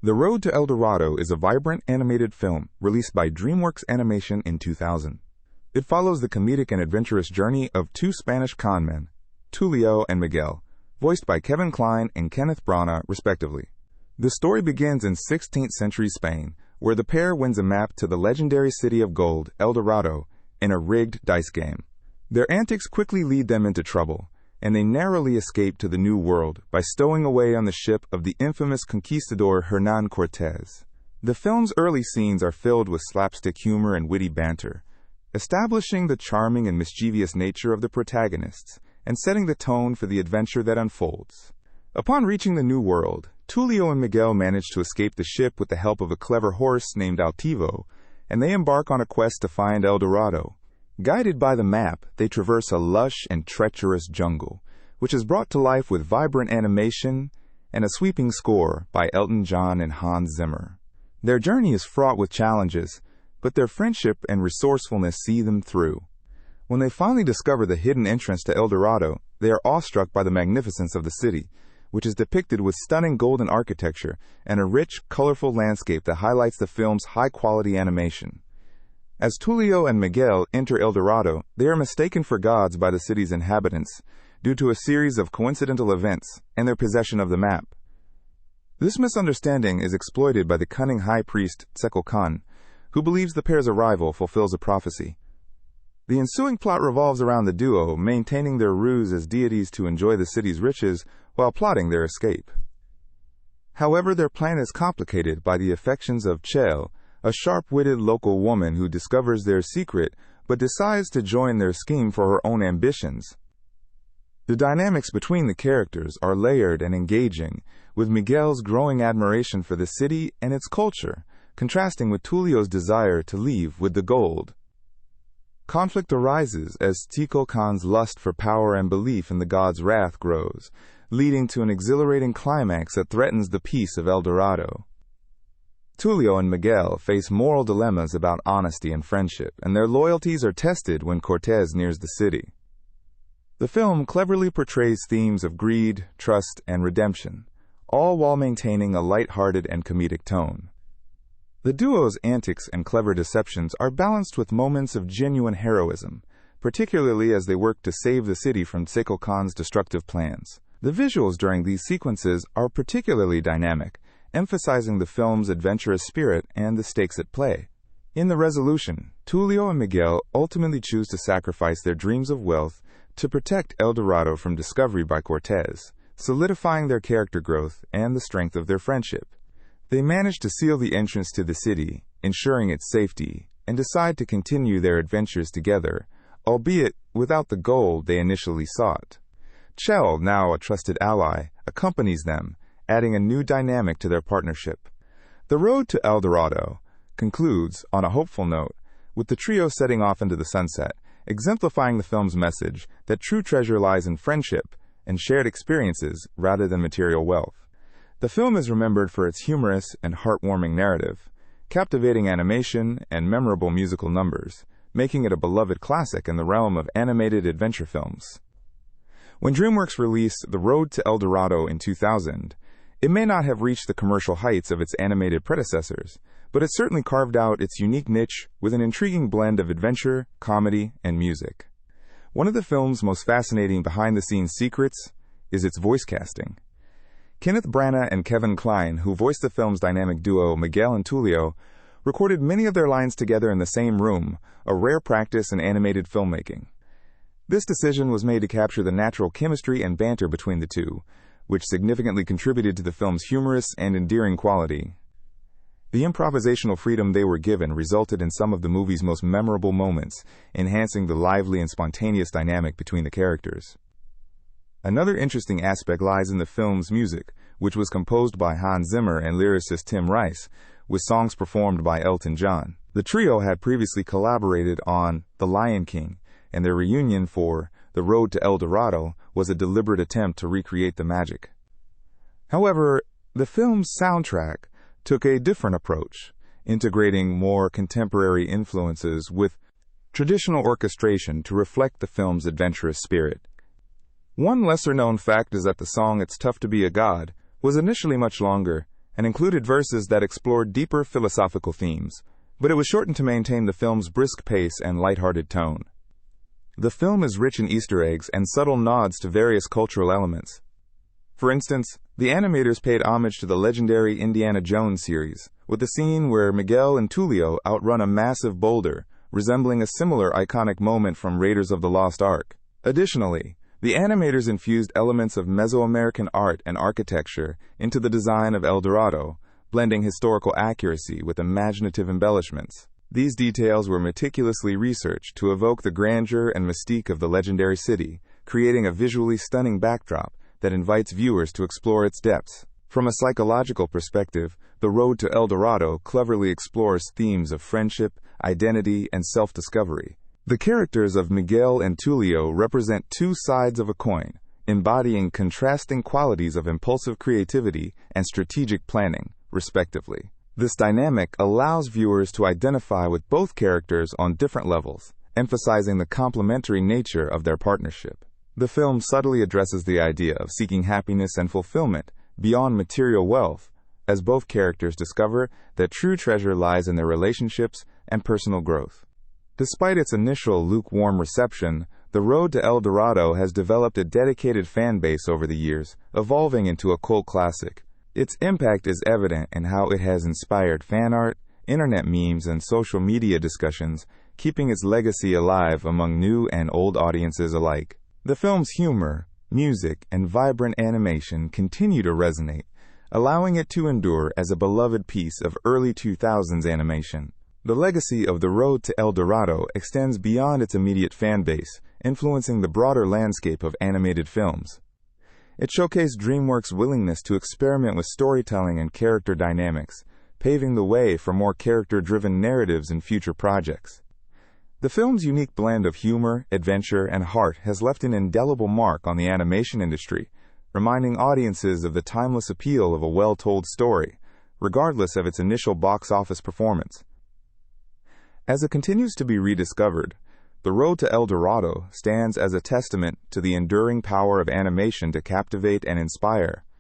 The Road to El Dorado is a vibrant animated film released by DreamWorks Animation in 2000. It follows the comedic and adventurous journey of two Spanish conmen, Tulio and Miguel, voiced by Kline and Kenneth Branagh, respectively. The story begins in 16th century Spain, where the pair wins a map to the legendary city of gold, El Dorado, in a rigged dice game. Their antics quickly lead them into trouble, and they narrowly escape to the New World by stowing away on the ship of the infamous conquistador Hernán Cortés. The film's early scenes are filled with slapstick humor and witty banter, establishing the charming and mischievous nature of the protagonists and setting the tone for the adventure that unfolds. Upon reaching the New World, Tulio and Miguel manage to escape the ship with the help of a clever horse named Altivo, and they embark on a quest to find El Dorado. Guided by the map, they traverse a lush and treacherous jungle, which is brought to life with vibrant animation and a sweeping score by Elton and Hans Zimmer. Their journey is fraught with challenges, but their friendship and resourcefulness see them through. When they finally discover the hidden entrance to El Dorado, they are awestruck by the magnificence of the city, which is depicted with stunning golden architecture and a rich, colorful landscape that highlights the film's high-quality animation. As Tulio and Miguel enter El Dorado, they are mistaken for gods by the city's inhabitants due to a series of coincidental events and their possession of the map. This misunderstanding is exploited by the cunning high priest Kline, who believes the pair's arrival fulfills a prophecy. The ensuing plot revolves around the duo maintaining their ruse as deities to enjoy the city's riches while plotting their escape. However, their plan is complicated by the affections of Chel, a sharp-witted local woman who discovers their secret but decides to join their scheme for her own ambitions. The dynamics between the characters are layered and engaging, with Miguel's growing admiration for the city and its culture, contrasting with Tulio's desire to leave with the gold. Conflict arises as Kline's lust for power and belief in the god's wrath grows, leading to an exhilarating climax that threatens the peace of El Dorado. Tulio and Miguel face moral dilemmas about honesty and friendship, and their loyalties are tested when Cortés nears the city. The film cleverly portrays themes of greed, trust, and redemption, all while maintaining a light-hearted and comedic tone. The duo's antics and clever deceptions are balanced with moments of genuine heroism, particularly as they work to save the city from Kline's destructive plans. The visuals during these sequences are particularly dynamic, emphasizing the film's adventurous spirit and the stakes at play. In the resolution, Tulio and Miguel ultimately choose to sacrifice their dreams of wealth to protect El Dorado from discovery by Cortés, solidifying their character growth and the strength of their friendship. They manage to seal the entrance to the city, ensuring its safety, and decide to continue their adventures together, albeit without the gold they initially sought. Chel, now a trusted ally, accompanies them, adding a new dynamic to their partnership. The Road to El Dorado concludes on a hopeful note, with the trio setting off into the sunset, exemplifying the film's message that true treasure lies in friendship and shared experiences rather than material wealth. The film is remembered for its humorous and heartwarming narrative, captivating animation, and memorable musical numbers, making it a beloved classic in the realm of animated adventure films. When DreamWorks released The Road to El Dorado in 2000, it may not have reached the commercial heights of its animated predecessors, but it certainly carved out its unique niche with an intriguing blend of adventure, comedy, and music. One of the film's most fascinating behind-the-scenes secrets is its voice casting. Kenneth Branagh and Kline, who voiced the film's dynamic duo Miguel and Tulio, recorded many of their lines together in the same room, a rare practice in animated filmmaking. This decision was made to capture the natural chemistry and banter between the two, which significantly contributed to the film's humorous and endearing quality. The improvisational freedom they were given resulted in some of the movie's most memorable moments, enhancing the lively and spontaneous dynamic between the characters. Another interesting aspect lies in the film's music, which was composed by Hans Zimmer and lyricist Tim Rice, with songs performed by Elton. The trio had previously collaborated on The Lion King, and their reunion for The Road to El Dorado was a deliberate attempt to recreate the magic. However, the film's soundtrack took a different approach, integrating more contemporary influences with traditional orchestration to reflect the film's adventurous spirit. One lesser-known fact is that the song It's Tough to Be a God was initially much longer and included verses that explored deeper philosophical themes, but it was shortened to maintain the film's brisk pace and lighthearted tone. The film is rich in Easter eggs and subtle nods to various cultural elements. For instance, the animators paid homage to the legendary Indiana Jones series, with a scene where Miguel and Tulio outrun a massive boulder, resembling a similar iconic moment from Raiders of the Lost Ark. Additionally, the animators infused elements of Mesoamerican art and architecture into the design of El Dorado, blending historical accuracy with imaginative embellishments. These details were meticulously researched to evoke the grandeur and mystique of the legendary city, creating a visually stunning backdrop that invites viewers to explore its depths. From a psychological perspective, The Road to El Dorado cleverly explores themes of friendship, identity, and self-discovery. The characters of Miguel and Tulio represent two sides of a coin, embodying contrasting qualities of impulsive creativity and strategic planning, respectively. This dynamic allows viewers to identify with both characters on different levels, emphasizing the complementary nature of their partnership. The film subtly addresses the idea of seeking happiness and fulfillment beyond material wealth, as both characters discover that true treasure lies in their relationships and personal growth. Despite its initial lukewarm reception, The Road to El Dorado has developed a dedicated fan base over the years, evolving into a cult classic. Its impact is evident in how it has inspired fan art, internet memes, and social media discussions, keeping its legacy alive among new and old audiences alike. The film's humor, music, and vibrant animation continue to resonate, allowing it to endure as a beloved piece of early 2000s animation. The legacy of The Road to El Dorado extends beyond its immediate fan base, influencing the broader landscape of animated films. It showcased DreamWorks' willingness to experiment with storytelling and character dynamics, paving the way for more character-driven narratives in future projects. The film's unique blend of humor, adventure, and heart has left an indelible mark on the animation industry, reminding audiences of the timeless appeal of a well-told story, regardless of its initial box office performance. As it continues to be rediscovered, The Road to El Dorado stands as a testament to the enduring power of animation to captivate and inspire.